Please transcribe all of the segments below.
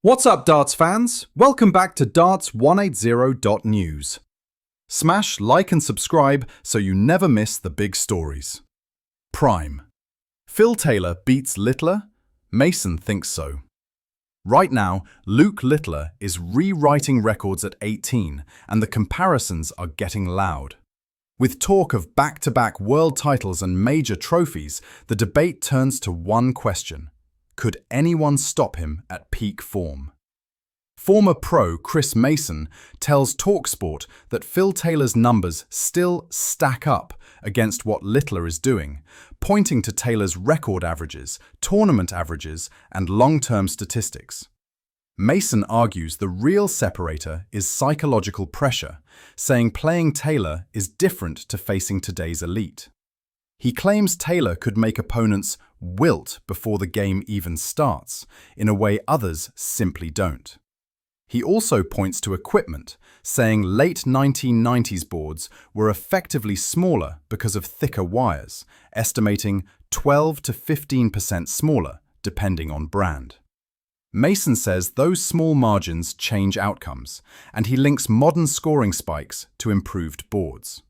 What's up, darts fans? Welcome back to darts180.news. Smash like and subscribe so you never miss the big stories. Prime. Phil Taylor beats Littler? Mason thinks so. Right now, Luke Littler is rewriting records at 18, and the comparisons are getting loud. With talk of back-to-back world titles and major trophies, the debate turns to one question. Could anyone stop him at peak form? Former pro Chris Mason tells TalkSport that Phil Taylor's numbers still stack up against what Littler is doing, pointing to Taylor's record averages, tournament averages, and long-term statistics. Mason argues the real separator is psychological pressure, saying playing Taylor is different to facing today's elite. He claims Taylor could make opponents wilt before the game even starts, in a way others simply don't. He also points to equipment, saying late 1990s boards were effectively smaller because of thicker wires, estimating 12 to 15% smaller, depending on brand. Mason says those small margins change outcomes, and he links modern scoring spikes to improved boards.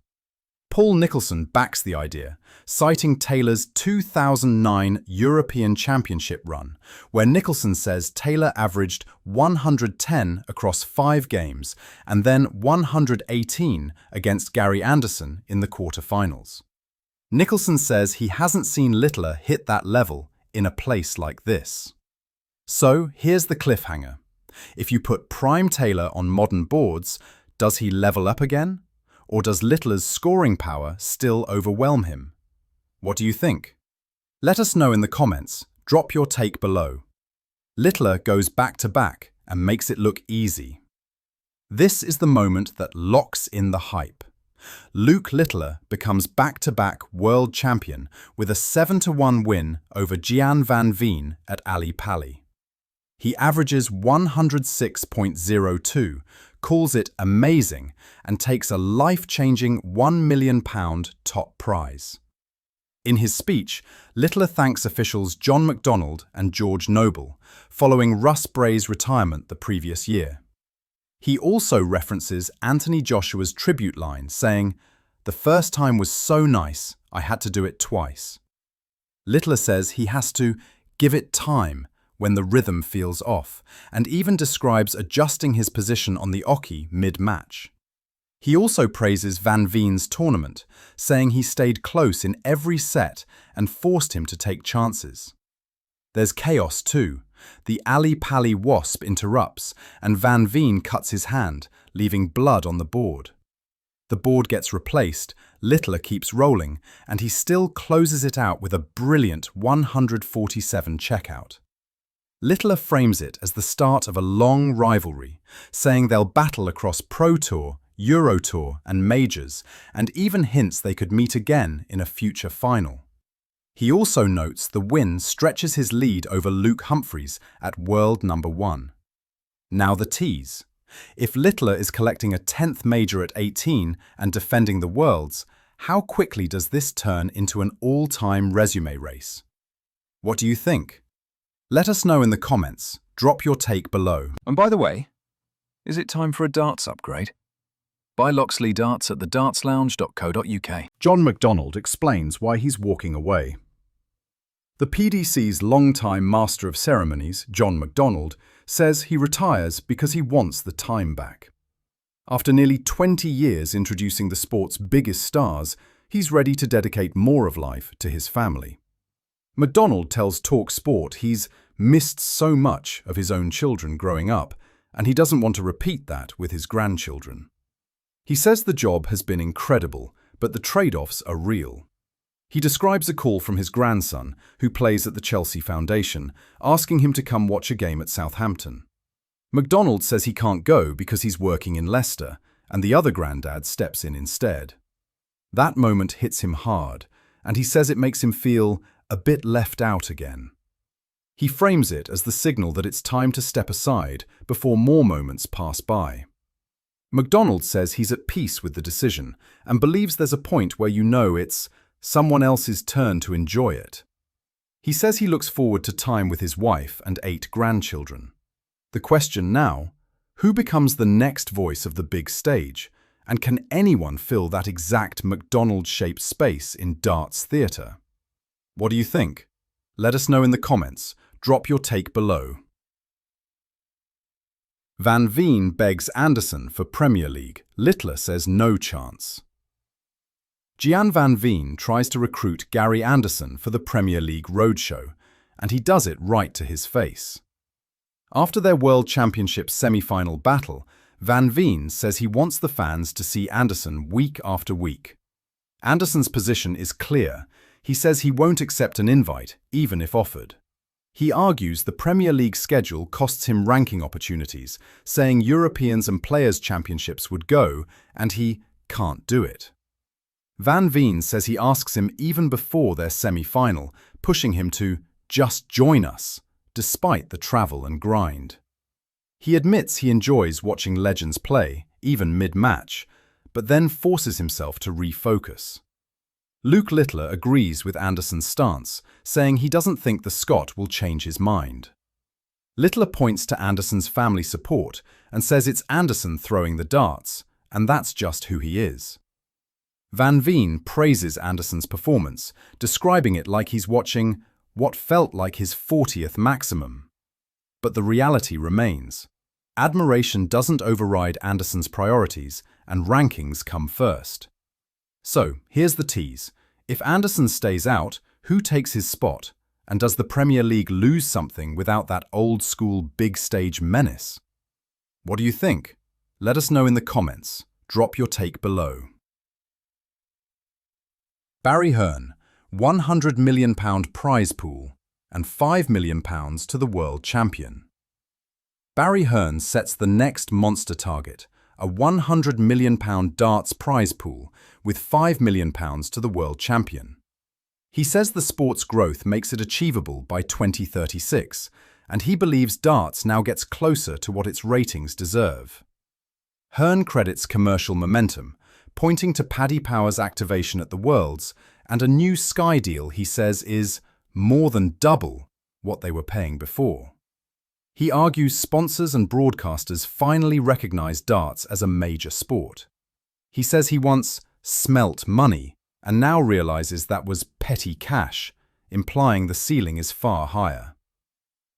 Paul Nicholson backs the idea, citing Taylor's 2009 European Championship run, where Nicholson says Taylor averaged 110 across 5 games and then 118 against Gary Anderson in the quarterfinals. Nicholson says he hasn't seen Littler hit that level in a place like this. So here's the cliffhanger. If you put prime Taylor on modern boards, does he level up again? Or does Littler's scoring power still overwhelm him? What do you think? Let us know in the comments. Drop your take below. Littler goes back-to-back and makes it look easy. This is the moment that locks in the hype. Luke Littler becomes back-to-back world champion with a 7-1 win over Gian van Veen at Ali Palace. He averages 106.02, calls it amazing, and takes a life-changing £1 million top prize. In his speech, Littler thanks officials John Macdonald and George Noble, following Russ Bray's retirement the previous year. He also references Anthony Joshua's tribute line, saying, "The first time was so nice, I had to do it twice." Littler says he has to give it time when the rhythm feels off, and even describes adjusting his position on the oche mid-match. He also praises Van Veen's tournament, saying he stayed close in every set and forced him to take chances. There's chaos too. The Ali Palace wasp interrupts, and Van Veen cuts his hand, leaving blood on the board. The board gets replaced, Littler keeps rolling, and he still closes it out with a brilliant 147 checkout. Littler frames it as the start of a long rivalry, saying they'll battle across Pro Tour, Euro Tour and Majors, and even hints they could meet again in a future final. He also notes the win stretches his lead over Luke Humphries at world number 1. Now the tease. If Littler is collecting a 10th major at 18 and defending the Worlds, how quickly does this turn into an all-time resume race? What do you think? Let us know in the comments. Drop your take below. And by the way, is it time for a darts upgrade? Buy Loxley darts at thedartslounge.co.uk. John Macdonald explains why he's walking away. The PDC's longtime Master of Ceremonies, John Macdonald, says he retires because he wants the time back. After nearly 20 years introducing the sport's biggest stars, he's ready to dedicate more of life to his family. Macdonald tells TalkSport he's missed so much of his own children growing up, and he doesn't want to repeat that with his grandchildren. He says the job has been incredible, but the trade-offs are real. He describes a call from his grandson, who plays at the Chelsea Foundation, asking him to come watch a game at Southampton. Macdonald says he can't go because he's working in Leicester, and the other granddad steps in instead. That moment hits him hard, and he says it makes him feel a bit left out again. He frames it as the signal that it's time to step aside before more moments pass by. Macdonald says he's at peace with the decision and believes there's a point where you know it's someone else's turn to enjoy it. He says he looks forward to time with his wife and 8 grandchildren. The question now, who becomes the next voice of the big stage? And can anyone fill that exact McDonald-shaped space in darts theatre? What do you think? Let us know in the comments. Drop your take below. Van Veen begs Anderson for Premier League. Littler says no chance. Gian van Veen tries to recruit Gary Anderson for the Premier League roadshow, and he does it right to his face. After their World Championship semi-final battle, Van Veen says he wants the fans to see Anderson week after week. Anderson's position is clear. He says he won't accept an invite, even if offered. He argues the Premier League schedule costs him ranking opportunities, saying Europeans and Players' Championships would go, and he can't do it. Van Veen says he asks him even before their semi-final, pushing him to just join us, despite the travel and grind. He admits he enjoys watching legends play, even mid-match, but then forces himself to refocus. Luke Littler agrees with Anderson's stance, saying he doesn't think the Scot will change his mind. Littler points to Anderson's family support and says it's Anderson throwing the darts, and that's just who he is. Van Veen praises Anderson's performance, describing it like he's watching what felt like his 40th maximum. But the reality remains. Admiration doesn't override Anderson's priorities, and rankings come first. So, here's the tease. If Anderson stays out, who takes his spot? And does the Premier League lose something without that old-school big-stage menace? What do you think? Let us know in the comments. Drop your take below. Barry Hearn, £100 million prize pool and £5 million to the world champion. Barry Hearn sets the next monster target, a £100 million darts prize pool with £5 million to the world champion. He says the sport's growth makes it achievable by 2036, and he believes darts now gets closer to what its ratings deserve. Hearn credits commercial momentum, pointing to Paddy Power's activation at the Worlds and a new Sky deal he says is more than double what they were paying before. He argues sponsors and broadcasters finally recognize darts as a major sport. He says he once smelt money and now realizes that was petty cash, implying the ceiling is far higher.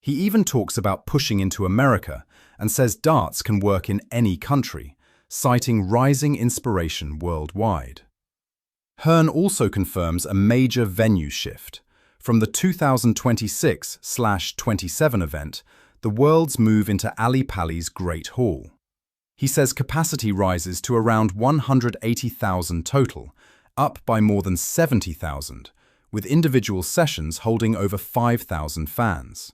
He even talks about pushing into America and says darts can work in any country, citing rising inspiration worldwide. Hearn also confirms a major venue shift. From the 2026/27 event, the Worlds move into Ali Pali's Great Hall. He says capacity rises to around 180,000 total, up by more than 70,000, with individual sessions holding over 5,000 fans.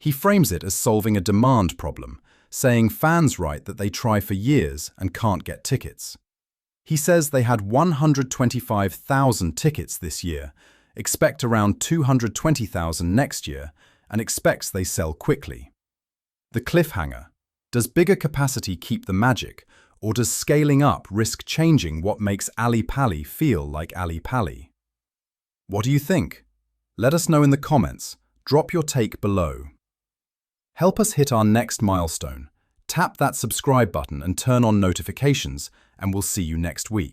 He frames it as solving a demand problem, saying fans write that they try for years and can't get tickets. He says they had 125,000 tickets this year, expect around 220,000 next year, and expects they sell quickly. The cliffhanger: does bigger capacity keep the magic, or does scaling up risk changing what makes Ali Pali feel like Ali Pali? What do you think? Let us know in the comments. Drop your take below. Help us hit our next milestone. Tap that subscribe button and turn on notifications, and we'll see you next week.